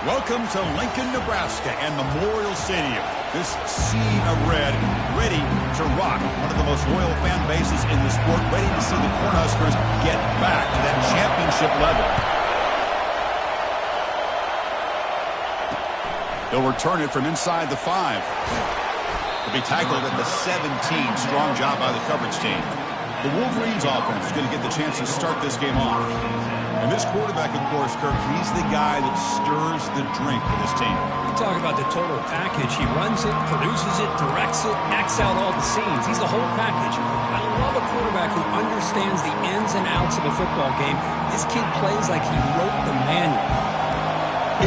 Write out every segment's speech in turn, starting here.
Welcome to Lincoln, Nebraska and Memorial Stadium. This sea of red, ready to rock. One of the most loyal fan bases in the sport, ready to see the Cornhuskers get back to that championship level. They'll return it from inside the 5. They'll be tackled at the 17. Strong job by the coverage team. The Wolverines offense is going to get the chance to start this game off. And this quarterback, of course, Kirk, he's the guy that stirs the drink for this team. You talk about the total package. He runs it, produces it, directs it, acts out all the scenes. He's the whole package. I love a quarterback who understands the ins and outs of a football game. This kid plays like he wrote the manual.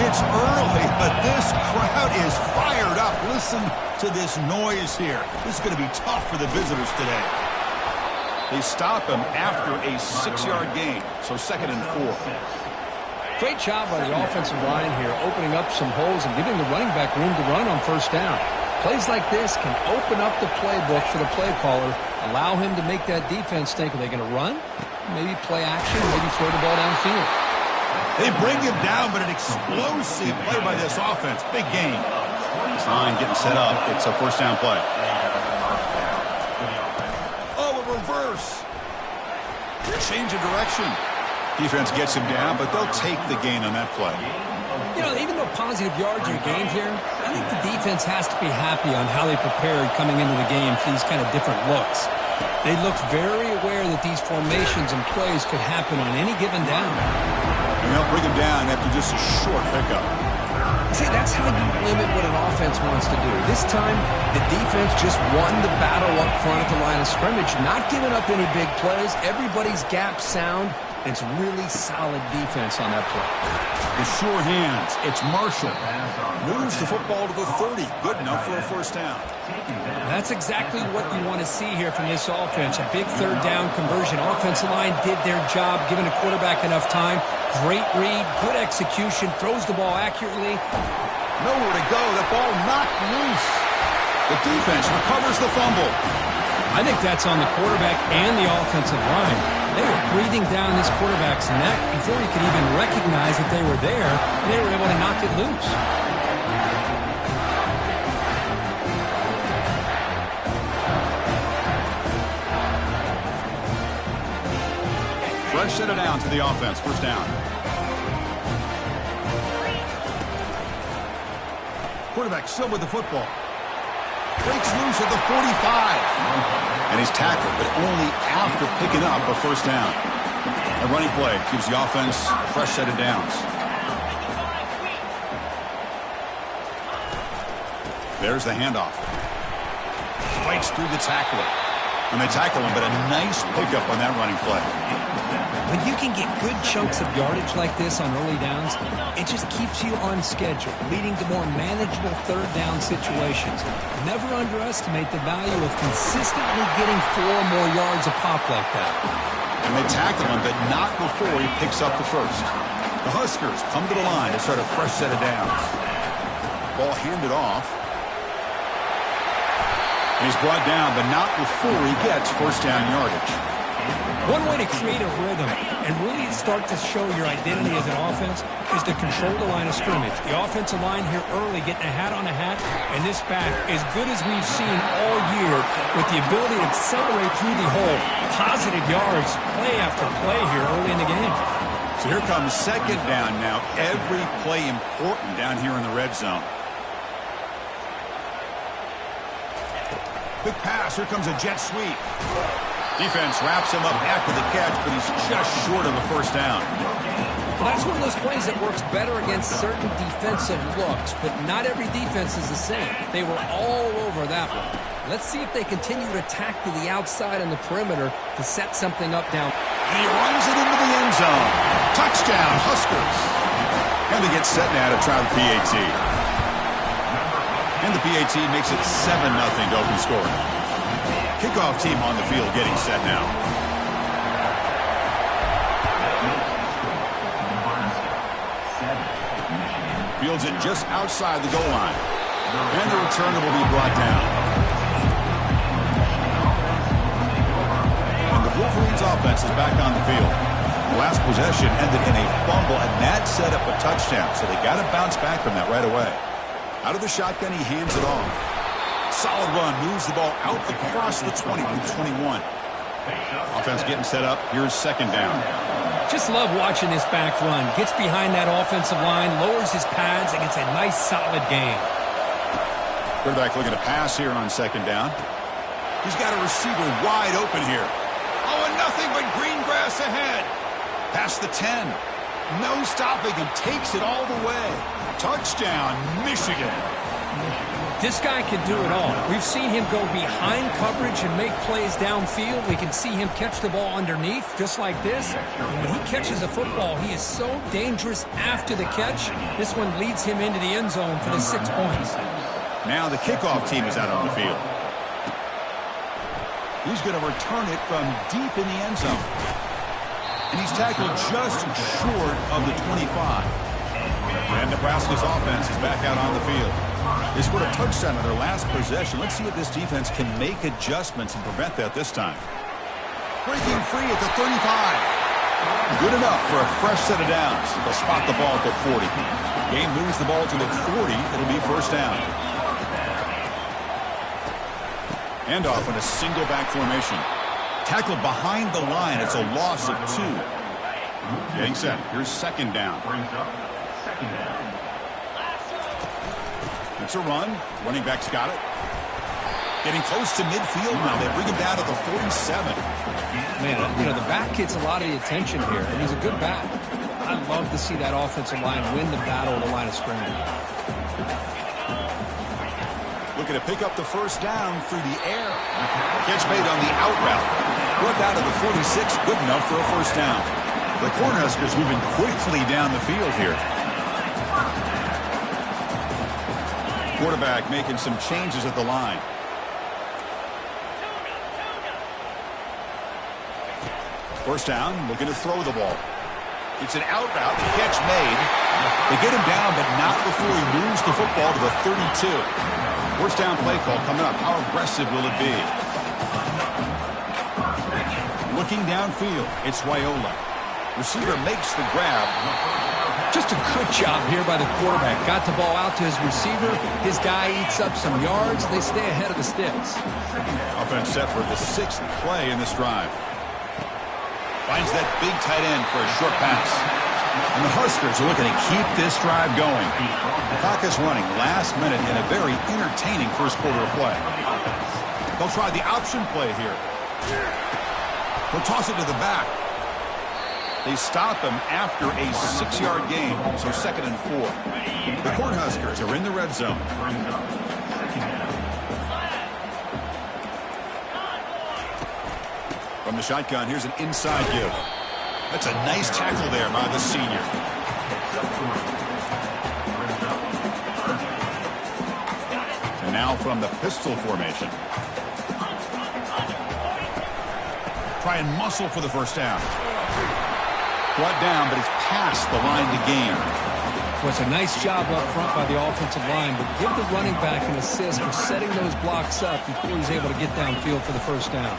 It's early, but this crowd is fired up. Listen to this noise here. This is going to be tough for the visitors today. They stop him after a 6-yard gain, so 2nd and 4. Great job by the offensive line here, opening up some holes and giving the running back room to run on first down. Plays like this can open up the playbook for the play caller, allow him to make that defense think, are they going to run? Maybe play action, maybe throw the ball downfield. They bring him down, but an explosive play by this offense. Big gain. This line getting set up. It's a first down play. Reverse. Change of direction. Defense gets him down, but they'll take the gain on that play. You know, even though positive yards are gained here, I think the defense has to be happy on how they prepared coming into the game for these kind of different looks. They looked very aware that these formations and plays could happen on any given down. And they'll bring him down after just a short pickup. See, that's how you limit what an offense wants to do. This time, the defense just won the battle up front at the line of scrimmage, not giving up any big plays. Everybody's gap sound. It's really solid defense on that play. The sure hands. It's Marshall. Moves the football to the 30. Good enough for a first down. That's exactly what you want to see here from this offense. A big third down conversion. Offensive line did their job, giving a quarterback enough time. Great read, good execution, throws the ball accurately. Nowhere to go. The ball knocked loose. The defense recovers the fumble. I think that's on the quarterback and the offensive line. They were breathing down this quarterback's neck before he could even recognize that they were there, and they were able to knock it loose. Fresh set it down to the offense. First down. Quarterback still with the football. Breaks loose at the 45. And he's tackled, but only after picking up a first down. A running play gives the offense a fresh set of downs. There's the handoff. Fights through the tackler. And they tackle him, but a nice pickup on that running play. When you can get good chunks of yardage like this on early downs, it just keeps you on schedule, leading to more manageable third down situations. Never underestimate the value of consistently getting 4 more yards a pop like that. And they tackle him, but not before he picks up the first. The Huskers come to the line to start a fresh set of downs. Ball handed off. And he's brought down, but not before he gets first down yardage. One way to create a rhythm and really start to show your identity as an offense is to control the line of scrimmage. The offensive line here early getting a hat on a hat, and this back as good as we've seen all year with the ability to accelerate through the hole. Positive yards, play after play here early in the game. So here comes second down now. Every play important down here in the red zone. Quick pass. Here comes a jet sweep. Defense wraps him up after the catch, but he's just short of the first down. Well, that's one of those plays that works better against certain defensive looks, but not every defense is the same. They were all over that one. Let's see if they continue to attack to the outside on the perimeter to set something up down. And he runs it into the end zone. Touchdown, Huskers. And they get set now to try the PAT. And the PAT makes it 7-0 to open scoring. Kickoff team on the field getting set now. Fields it just outside the goal line. And the returner will be brought down. And the Wolverines offense is back on the field. last possession ended in a fumble, and that set up a touchdown. So they got to bounce back from that right away. Out of the shotgun, he hands it off. Solid run, moves the ball out across the 20 through 21. Offense getting set up. Here's second down. Just love watching this back run. Gets behind that offensive line, lowers his pads, and gets a nice solid gain. Quarterback looking to pass here on second down. He's got a receiver wide open here. Oh, and nothing but green grass ahead. Past the 10. No stopping him. Takes it all the way. Touchdown, Michigan. This guy can do it all. We've seen him go behind coverage and make plays downfield. We can see him catch the ball underneath, just like this. And when he catches a football, he is so dangerous after the catch. This one leads him into the end zone for the 6 points. Now the kickoff team is out on the field. He's going to return it from deep in the end zone. And he's tackled just short of the 25. And Nebraska's offense is back out on the field. They scored a touchdown on their last possession. Let's see if this defense can make adjustments and prevent that this time. Breaking free at the 35. Good enough for a fresh set of downs. They'll spot the ball at the 40. Game moves the ball to the 40. It'll be first down. Handoff in a single back formation. Tackled behind the line. It's a loss of 2. Getting set. Here's second down. It's a run. Running back's got it. Getting close to midfield now. They bring him down to the 47. Man, the back gets a lot of the attention here, and he's a good back. I love to see that offensive line win the battle of the line of scrimmage. Looking to pick up the first down through the air. Catch made on the out route. Brought down to the 46. Good enough for a first down. The Cornhuskers moving quickly down the field here. Quarterback making some changes at the line. First down, looking to throw the ball. It's an out route, the catch made. They get him down, but not before he moves the football to the 32. First down play call coming up. How aggressive will it be? Looking downfield, it's Wyola. Receiver makes the grab. Just a good job here by the quarterback. Got the ball out to his receiver. His guy eats up some yards. They stay ahead of the sticks. Offense set for the 6th play in this drive. Finds that big tight end for a short pass. And the Huskers are looking to keep this drive going. The clock is running last minute in a very entertaining first quarter of play. They'll try the option play here. They'll toss it to the back. They stop him after a 6-yard gain, so second and 4. The Cornhuskers are in the red zone. From the shotgun, here's an inside give. That's a nice tackle there by the senior. And now from the pistol formation. Try and muscle for the first down. Brought down, but it's past the line to gain. Was a nice job up front by the offensive line, but give the running back an assist for setting those blocks up before he's able to get downfield for the first down.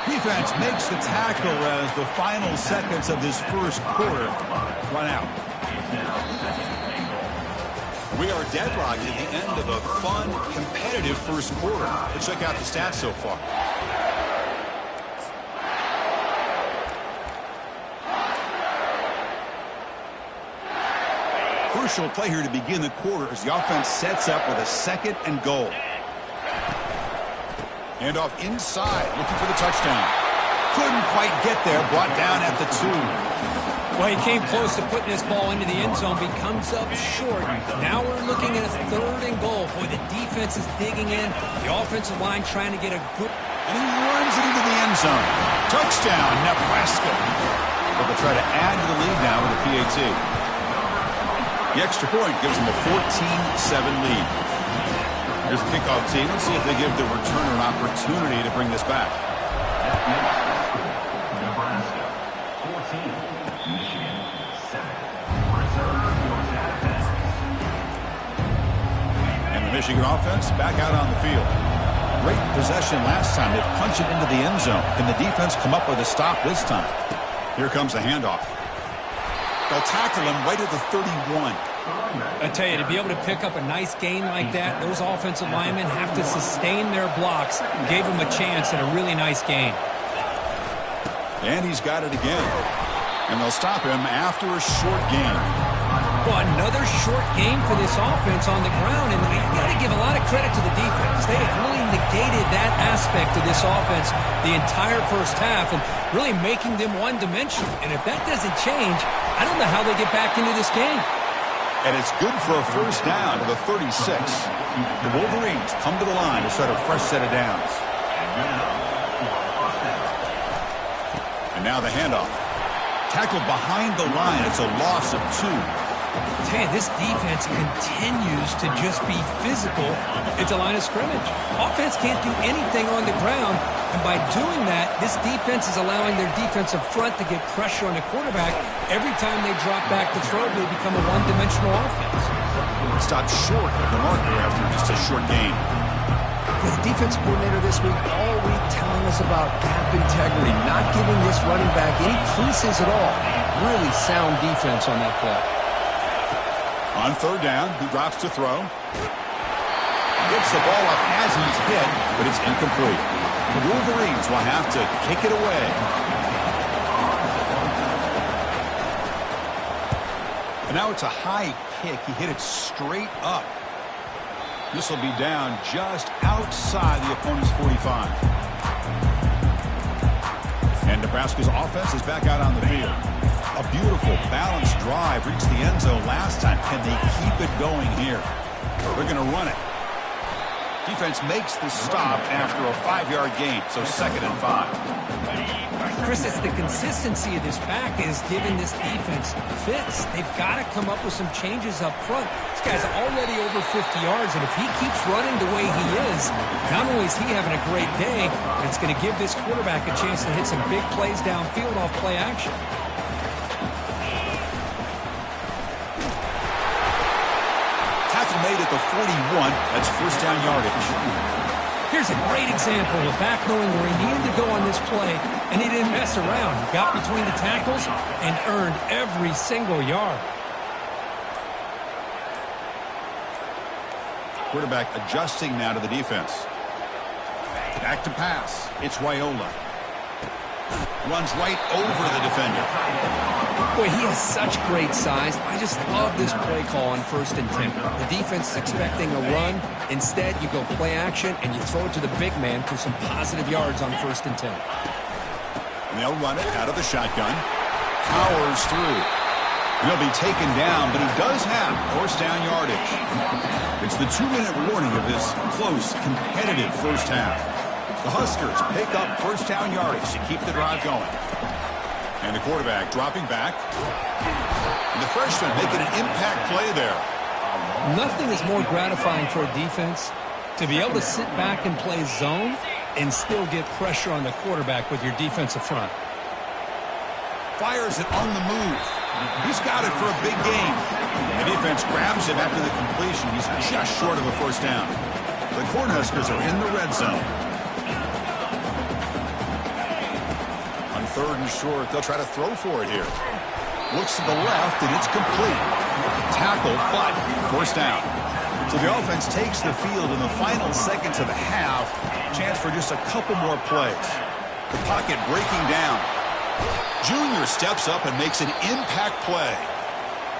Defense makes the tackle as the final seconds of this first quarter run out. We are deadlocked at the end of a fun, competitive first quarter. Let's check out the stats so far. Crucial play here to begin the quarter as the offense sets up with a 2nd and goal. Handoff inside, looking for the touchdown. Couldn't quite get there, brought down at the 2. Well, he came close to putting this ball into the end zone, but he comes up short. Now we're looking at a 3rd and goal. Boy, the defense is digging in. The offensive line trying to get a good... And he runs it into the end zone. Touchdown, Nebraska. But they'll try to add to the lead now with a PAT. The extra point gives them a 14-7 lead. Here's the kickoff team. Let's see if they give the returner an opportunity to bring this back. Nebraska 14, Michigan 7. Reserve your defense. And the Michigan offense back out on the field. great possession last time. They punch it into the end zone. Can the defense come up with a stop this time? Here comes the handoff. They'll tackle him right at the 31. I tell you, to be able to pick up a nice gain like that, those offensive linemen have to sustain their blocks. Gave him a chance at a really nice gain. And he's got it again. And they'll stop him after a short gain. Well, another short game for this offense on the ground, and you got to give a lot of credit to the defense. They have really negated that aspect of this offense the entire first half and really making them one-dimensional. And if that doesn't change, I don't know how they get back into this game. And it's good for a first down to the 36. The Wolverines come to the line to start a fresh set of downs. And now the handoff. Tackled behind the line. It's a loss of 2. Man, this defense continues to just be physical at the line of scrimmage. Offense can't do anything on the ground, and by doing that, this defense is allowing their defensive front to get pressure on the quarterback. Every time they drop back to throw, they become a one-dimensional offense. Stopped short of the marker after just a short gain. The defense coordinator this week all week telling us about gap integrity, not giving this running back any creases at all. Really sound defense on that play. On third down, he drops to throw. Gets the ball up as he's hit, but it's incomplete. The Wolverines will have to kick it away. And now it's a high kick. He hit it straight up. This will be down just outside the opponent's 45. And Nebraska's offense is back out on the field. A beautiful, balanced drive reached the end zone last time. Can they keep it going here? They're going to run it. Defense makes the stop after a 5-yard gain, so 2nd and 5. Chris, it's the consistency of this back is giving this defense fits. They've got to come up with some changes up front. This guy's already over 50 yards, and if he keeps running the way he is, not only is he having a great day, but it's going to give this quarterback a chance to hit some big plays downfield off play action. Made at the 41. That's first down yardage. Here's a great example of back knowing where he needed to go on this play, and he didn't mess around. He got between the tackles and earned every single yard. Quarterback adjusting now to the defense. Back to pass. It's Raiola. Runs right over the defender. Boy, he has such great size. I just love this play call on 1st and 10. The defense is expecting a run. Instead, you go play action, and you throw it to the big man for some positive yards on 1st and 10. And they'll run it out of the shotgun. Powers through. He'll be taken down, but he does have first down yardage. It's the 2-minute warning of this close, competitive first half. The Huskers pick up first down yardage to keep the drive going. And the quarterback dropping back. And the freshman making an impact play there. Nothing is more gratifying for a defense to be able to sit back and play zone and still get pressure on the quarterback with your defensive front. Fires it on the move. He's got it for a big gain. The defense grabs him after the completion. He's just short of a first down. The Cornhuskers are in the red zone. On 3rd and short, they'll try to throw for it here. Looks to the left, and it's complete. Tackle, but first down. So the offense takes the field in the final seconds of the half. Chance for just a couple more plays. The pocket breaking down. Junior steps up and makes an impact play.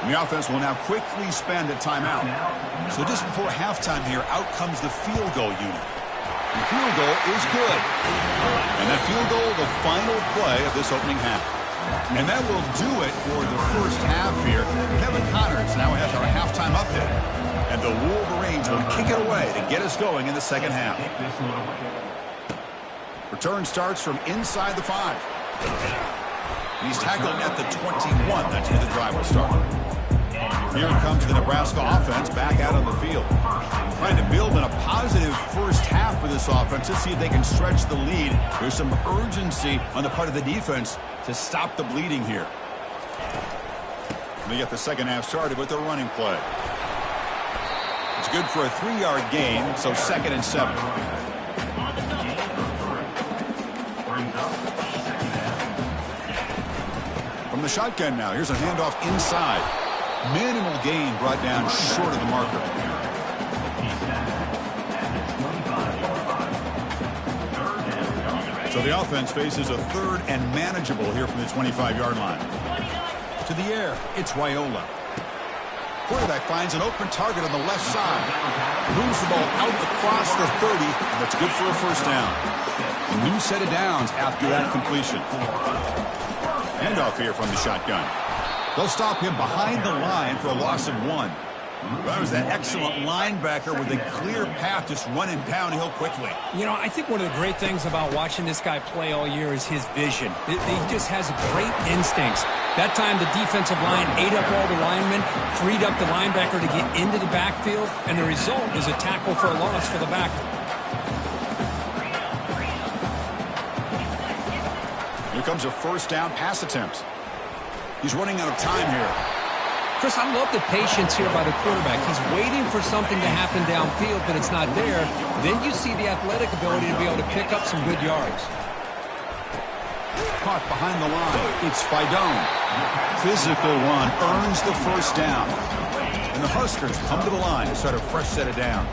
And the offense will now quickly spend a timeout. So just before halftime here, out comes the field goal unit. The field goal is good. And that field goal, the final play of this opening half. And that will do it for the first half here. Kevin Connors now has our halftime update. And the Wolverines will kick it away to get us going in the second half. Return starts from inside the 5. He's tackled at the 21. That's where the drive will start. Here comes the Nebraska offense back out on the field. Trying to build in a positive first half for this offense. Let's see if they can stretch the lead. There's some urgency on the part of the defense to stop the bleeding here. They get the second half started with their running play. It's good for a 3-yard gain, so 2nd and 7. From the shotgun now, here's a handoff inside. Minimal gain brought down short of the marker. So the offense faces a third and manageable here from the 25-yard line. To the air, it's Raiola. Quarterback finds an open target on the left side. Moves the ball out across the 30, and that's good for a first down. A new set of downs after that completion. Handoff here from the shotgun. They'll stop him behind the line for a loss of 1. That was that excellent linebacker with a clear path just running downhill quickly. You know, I think one of the great things about watching this guy play all year is his vision. He just has great instincts. That time the defensive line ate up all the linemen, freed up the linebacker to get into the backfield, and the result is a tackle for a loss for the backer. Here comes a first down pass attempt. He's running out of time here. Chris, I love the patience here by the quarterback. He's waiting for something to happen downfield, but it's not there. Then you see the athletic ability to be able to pick up some good yards. Caught behind the line. It's Fidone. Physical run earns the first down. And the Huskers come to the line to start a fresh set of downs.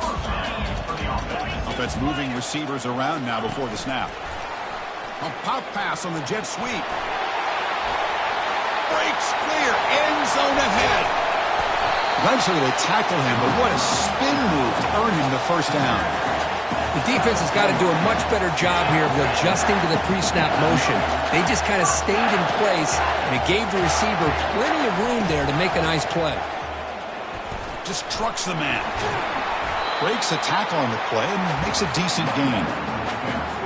Offense moving receivers around now before the snap. A pop pass on the jet sweep. Breaks clear, end zone ahead. Eventually they tackle him, but what a spin move to earn him the first down. The defense has got to do a much better job here of adjusting to the pre-snap motion. They just kind of stayed in place, and it gave the receiver plenty of room there to make a nice play. Just trucks the man. Breaks a tackle on the play and makes a decent gain.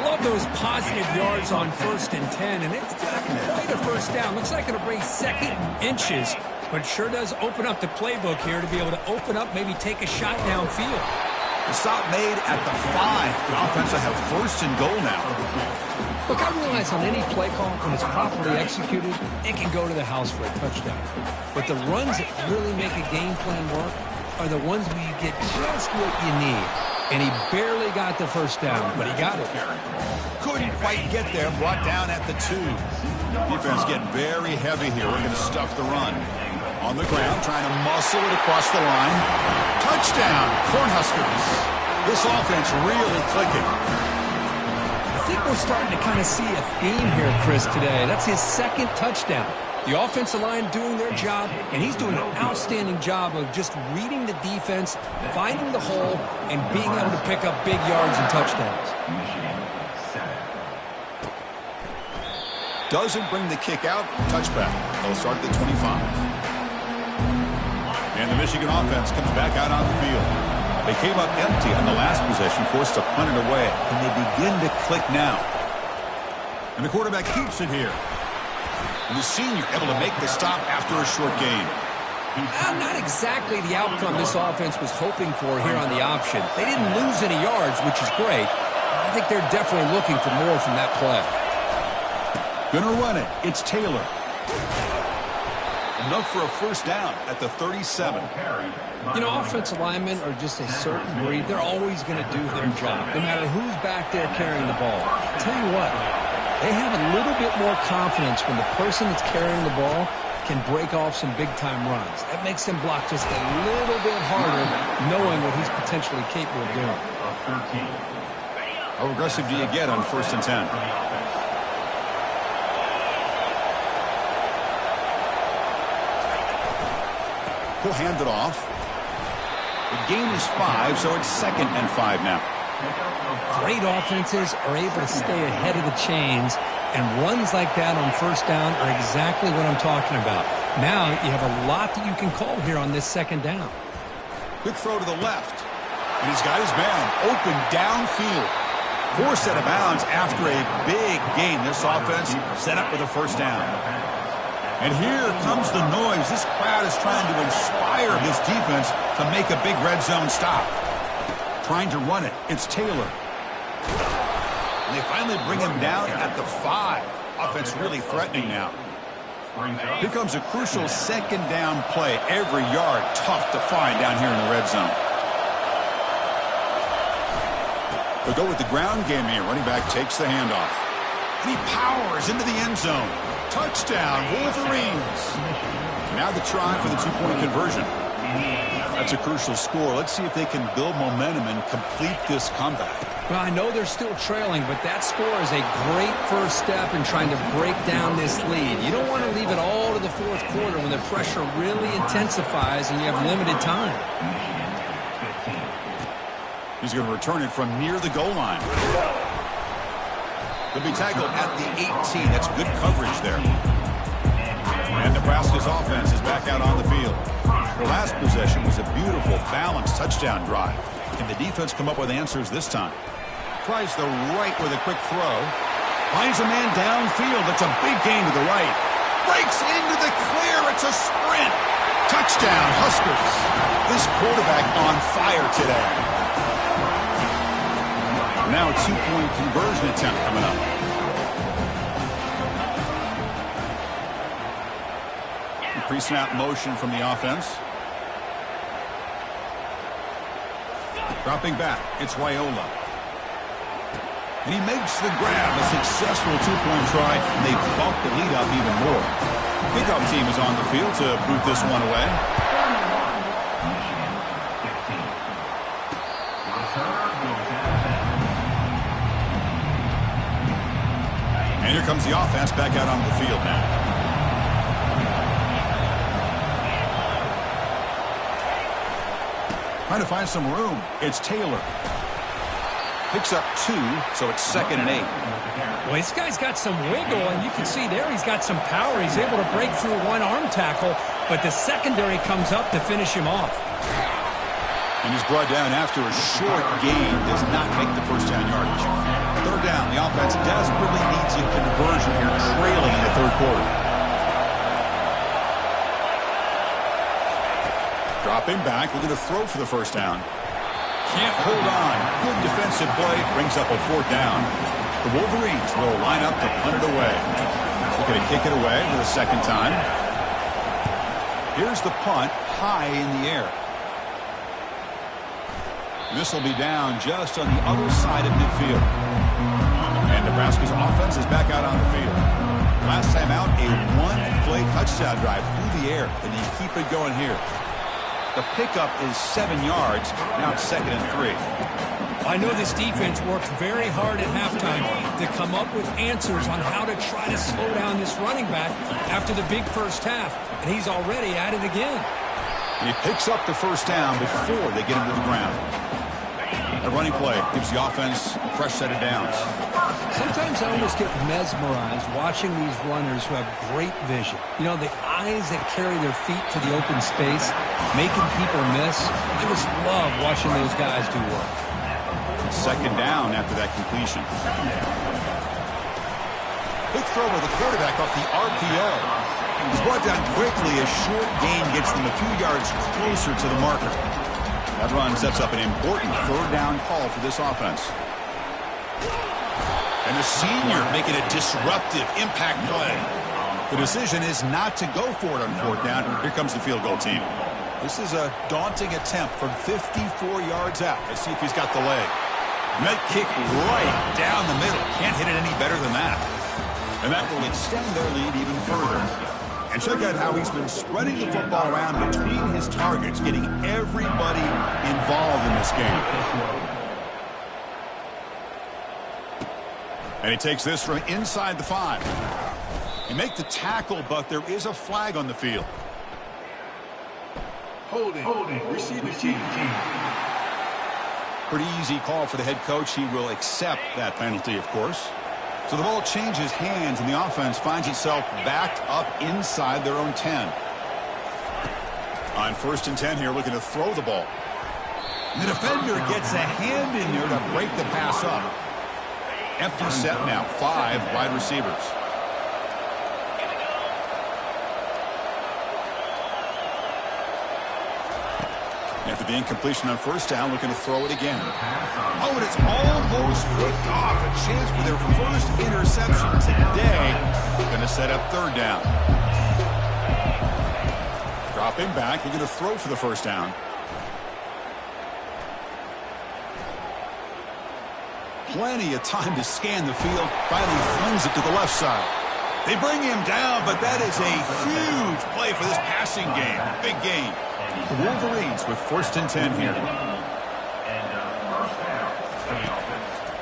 Love those positive yards on 1st and 10, and it's quite a first down. Looks like it'll bring second inches, but sure does open up the playbook here to be able to open up, maybe take a shot downfield. The stop made at the 5. The offense will have first and goal now. Look, I realize on any play call, when it's properly executed, it can go to the house for a touchdown. But the runs that really make a game plan work are the ones where you get just what you need. And he barely got the first down, but he got it. Couldn't quite get there, brought down at the 2. Defense getting very heavy here. We're going to stuff the run. On the ground, trying to muscle it across the line. Touchdown, Cornhuskers. This offense really clicking. I think we're starting to kind of see a theme here, Chris, today. That's his second touchdown. The offensive line doing their job, and he's doing an outstanding job of just reading the defense, finding the hole, and being able to pick up big yards and touchdowns. Doesn't bring the kick out. Touchback. They'll start at the 25. And the Michigan offense comes back out on the field. They came up empty on the last possession, forced to punt it away. And they begin to click now. And the quarterback keeps it here. And the senior able to make the stop after a short gain. Not exactly the outcome this offense was hoping for here on the option. They didn't lose any yards, which is great. I think they're definitely looking for more from that play. Gonna run it. It's Taylor. Enough for a first down at the 37. You know, offensive linemen are just a certain breed. They're always going to do their job, no matter who's back there carrying the ball. I'll tell you what, they have a little bit more confidence when the person that's carrying the ball can break off some big-time runs. That makes them block just a little bit harder, knowing what he's potentially capable of doing. How aggressive do you get on 1st and 10? He'll hand it off. The gain is 5, so it's 2nd and 5 now. Great offenses are able to stay ahead of the chains, and runs like that on 1st down are exactly what I'm talking about. Now you have a lot that you can call here on this 2nd down. Quick throw to the left. And he's got his man open downfield. Forced out of bounds after a big gain. This offense set up with a first down. And here comes the noise. This crowd is trying to inspire this defense to make a big red zone stop. Trying to run it. It's Taylor. And they finally bring him down at the 5. Offense really threatening now. Here comes a crucial 2nd down play. Every yard tough to find down here in the red zone. They'll go with the ground game here. Running back takes the handoff. And he powers into the end zone. Touchdown, Wolverines. Now the try for the two-point conversion. That's a crucial score. Let's see if they can build momentum and complete this comeback. Well, I know they're still trailing, but that score is a great first step in trying to break down this lead. You don't want to leave it all to the fourth quarter when the pressure really intensifies and you have limited time. He's going to return it from near the goal line. He'll be tackled at the 18. That's good coverage there. And Nebraska's offense is back out on the field. Their last possession was a beautiful, balanced touchdown drive. Can the defense come up with answers this time? Tries the right with a quick throw. Finds a man downfield. It's a big gain to the right. Breaks into the clear. It's a sprint. Touchdown, Huskers. This quarterback on fire today. Now a two-point conversion attempt coming up. Pre-snap motion from the offense. Dropping back, it's Raiola. And he makes the grab, a successful two-point try, and they bump the lead up even more. Kickoff team is on the field to boot this one away. And here comes the offense back out on the field now. Trying to find some room. It's Taylor. Picks up 2, so it's 2nd and 8. Well, this guy's got some wiggle, and you can see there he's got some power. He's able to break through one arm tackle, but the secondary comes up to finish him off. And he's brought down after a short gain. Does not make the first down yardage. Third down. The offense desperately needs a conversion here, trailing in the third quarter. Dropping back, looking to throw for the first down. Can't hold on. Good defensive play, brings up a 4th down. The Wolverines will line up to punt it away. Looking to kick it away for the second time. Here's the punt, high in the air. This will be down just on the other side of midfield. And Nebraska's offense is back out on the field. Last time out, a one-play touchdown drive through the air. And you keep it going here. The pickup is 7 yards. Now it's 2nd and 3. I know this defense worked very hard at halftime to come up with answers on how to try to slow down this running back after the big first half. And he's already at it again. And he picks up the first down before they get him to the ground. A running play gives the offense a fresh set of downs. Sometimes I almost get mesmerized watching these runners who have great vision. You know, the eyes that carry their feet to the open space, making people miss. I just love watching those guys do work. 2nd down after that completion. Quick throw with the quarterback off the RPO. He's brought down quickly. A short gain gets them a few yards closer to the marker. That run sets up an important 3rd down call for this offense. And the senior making a disruptive impact play. The decision is not to go for it on 4th down. Here comes the field goal team. This is a daunting attempt from 54 yards out. Let's see if he's got the leg. Net kick right down the middle. Can't hit it any better than that. And that will extend their lead even further. And check out how he's been spreading the football around between his targets, getting everybody involved in this game. And he takes this from inside the 5. He make the tackle, but there is a flag on the field. Holding. Receive the team. Pretty easy call for the head coach. He will accept that penalty, of course. So the ball changes hands, and the offense finds itself backed up inside their own 10. On 1st and 10 here, looking to throw the ball. And the defender gets a hand in there to break the pass up. Empty set now, 5 wide receivers. After the incompletion on 1st down, looking to throw it again. Oh, and it's almost picked off. A chance for their first interception today. Going to set up 3rd down. Dropping back, looking to throw for the 1st down. plenty of time to scan the field. Finally flings it to the left side. They bring him down, but that is a huge play for this passing game. Big game. The Wolverines with 1st and 10 here.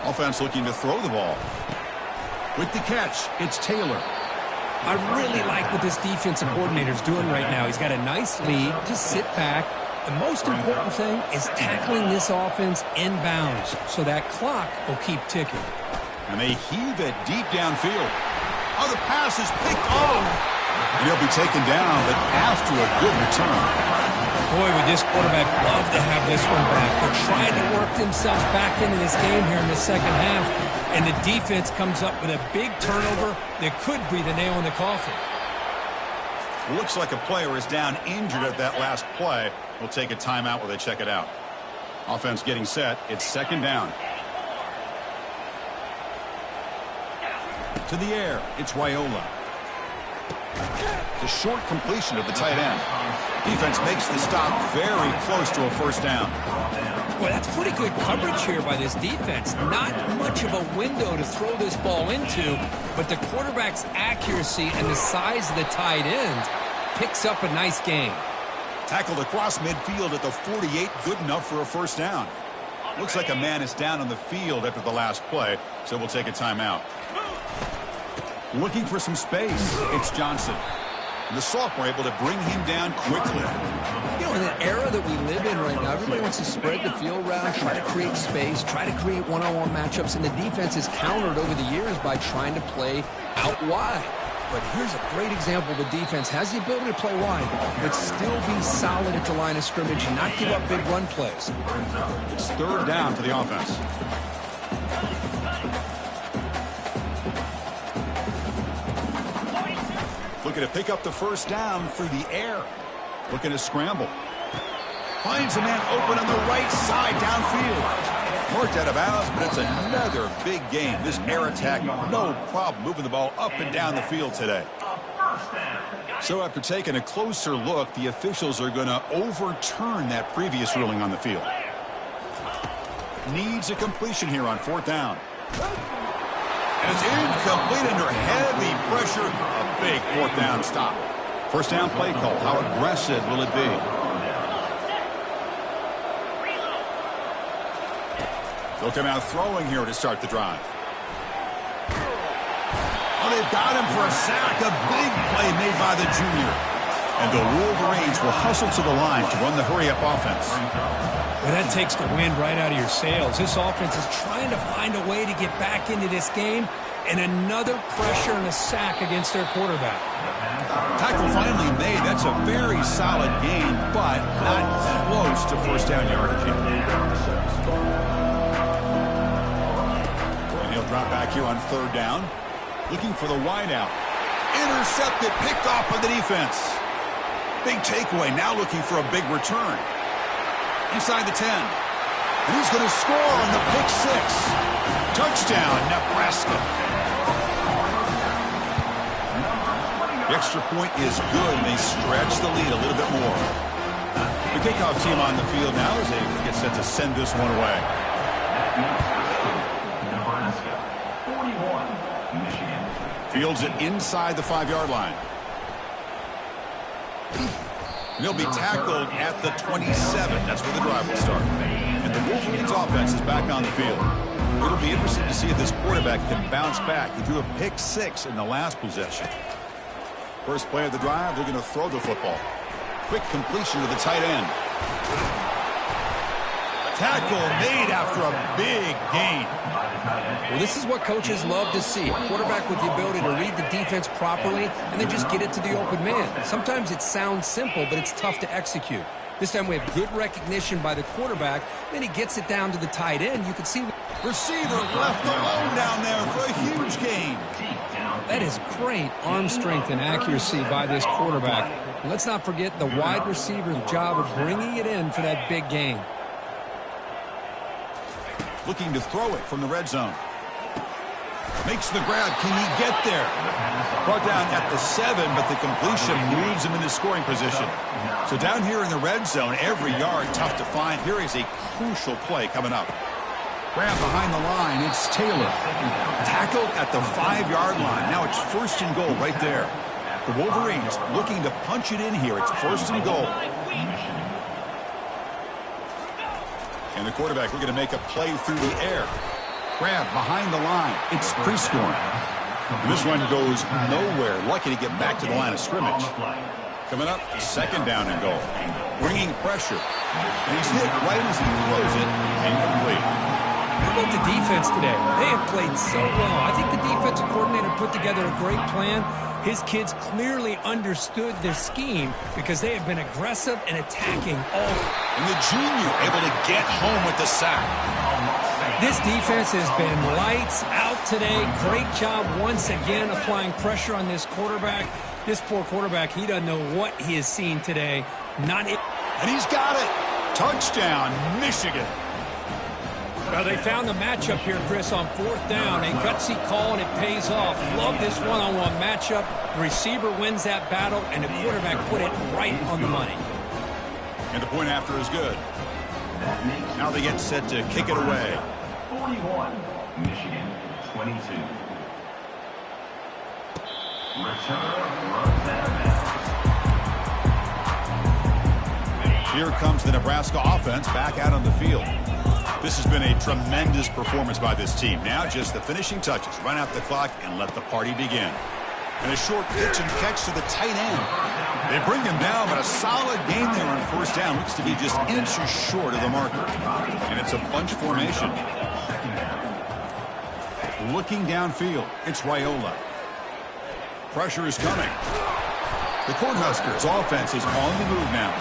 Offense looking to throw the ball. With the catch, it's Taylor. I really like what this defensive coordinator is doing right now. He's got a nice lead. Just sit back. The most important thing is tackling this offense inbounds so that clock will keep ticking. And they heave it deep downfield. Oh, the pass is picked off. And he'll be taken down, but after a good return. Boy, would this quarterback love to have this one back. They're trying to work themselves back into this game here in the second half. And the defense comes up with a big turnover that could be the nail in the coffin. Looks like a player is down injured at that last play. We'll take a timeout while they check it out. Offense getting set. It's 2nd down. To the air. It's Raiola. The short completion of the tight end. Defense makes the stop very close to a 1st down. Well, that's pretty good coverage here by this defense. Not much of a window to throw this ball into, but the quarterback's accuracy and the size of the tight end picks up a nice gain. Tackled across midfield at the 48, good enough for a 1st down. Looks like a man is down on the field after the last play, so we'll take a timeout. Looking for some space, it's Johnson. And the sophomore able to bring him down quickly. You know, in the era that we live in right now, everybody wants to spread the field around, try to create space, try to create one-on-one matchups, and the defense is countered over the years by trying to play out wide. But here's a great example. The defense has the ability to play wide, but still be solid at the line of scrimmage and not give up big run plays. It's 3rd down to the offense. Looking to pick up the 1st down through the air. Looking to scramble. Finds a man open on the right side downfield. Marked out of bounds, but it's another big game. This air attack, no problem moving the ball up and down the field today. So after taking a closer look, the officials are going to overturn that previous ruling on the field. Needs a completion here on 4th down. And it's incomplete under heavy pressure. A big 4th down stop. 1st down play call. How aggressive will it be? They'll come out throwing here to start the drive. Oh, they've got him for a sack. A big play made by the junior. And the Wolverines will hustle to the line to run the hurry-up offense. Well, that takes the wind right out of your sails. This offense is trying to find a way to get back into this game, and another pressure and a sack against their quarterback. Tackle finally made. That's a very solid gain, but not close to 1st down yardage yet. And he'll drop back here on 3rd down. Looking for the wideout. Intercepted, picked off by the defense. Big takeaway, now looking for a big return. Inside the 10. And he's going to score on the pick 6. Touchdown, Nebraska. The extra point is good, and they stretch the lead a little bit more. The kickoff team on the field now as they get set to send this one away. Nebraska, 41, Michigan. Fields it inside the 5-yard line. And he'll be tackled at the 27. That's where the drive will start. And the Wolverines offense is back on the field. It'll be interesting to see if this quarterback can bounce back. He threw a pick 6 in the last possession. First play of the drive, they're going to throw the football. Quick completion to the tight end. A tackle made after a big gain. Well, this is what coaches love to see. A quarterback with the ability to read the defense properly and then just get it to the open man. Sometimes it sounds simple, but it's tough to execute. This time we have good recognition by the quarterback. Then he gets it down to the tight end. You can see receiver left alone down there for a huge gain. That is great arm strength and accuracy by this quarterback. And let's not forget the wide receiver's job of bringing it in for that big gain. Looking to throw it from the red zone. Makes the grab. Can he get there? Brought down at the 7, but the completion moves him into scoring position. So down here in the red zone, every yard tough to find. Here is a crucial play coming up. Grab behind the line. It's Taylor. Tackled at the 5-yard line. Now it's 1st and goal right there. The Wolverines looking to punch it in here. It's 1st and goal. And the quarterback looking to make a play through the air. Grab behind the line. It's Prescorn. This one goes nowhere. Lucky to get back to the line of scrimmage. Coming up, 2nd down and goal. Bringing pressure. And he's hit right as he throws it. Incomplete. How about the defense today? They have played so well. I think the defensive coordinator put together a great plan. His kids clearly understood their scheme because they have been aggressive and attacking all. And the junior able to get home with the sack. This defense has been lights out today. Great job once again applying pressure on this quarterback. This poor quarterback, he doesn't know what he has seen today. And he's got it. Touchdown, Michigan. Well, they found the matchup here, Chris, on 4th down. A gutsy call, and it pays off. Love this one-on-one matchup. The receiver wins that battle, and the quarterback put it right on the money. And the point after is good. Now they get set to kick it away. 41, Michigan, 22. Return runs out of bounds. Here comes the Nebraska offense back out on the field. This has been a tremendous performance by this team. Now just the finishing touches. Run out the clock and let the party begin. And a short pitch and catch to the tight end. They bring him down, but a solid gain there on 1st down. Looks to be just inches short of the marker. And it's a bunch formation. Looking downfield, it's Raiola. Pressure is coming. The Cornhuskers offense is on the move now.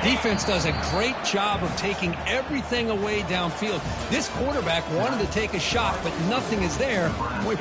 Defense does a great job of taking everything away downfield. This quarterback wanted to take a shot, but nothing is there. Boy,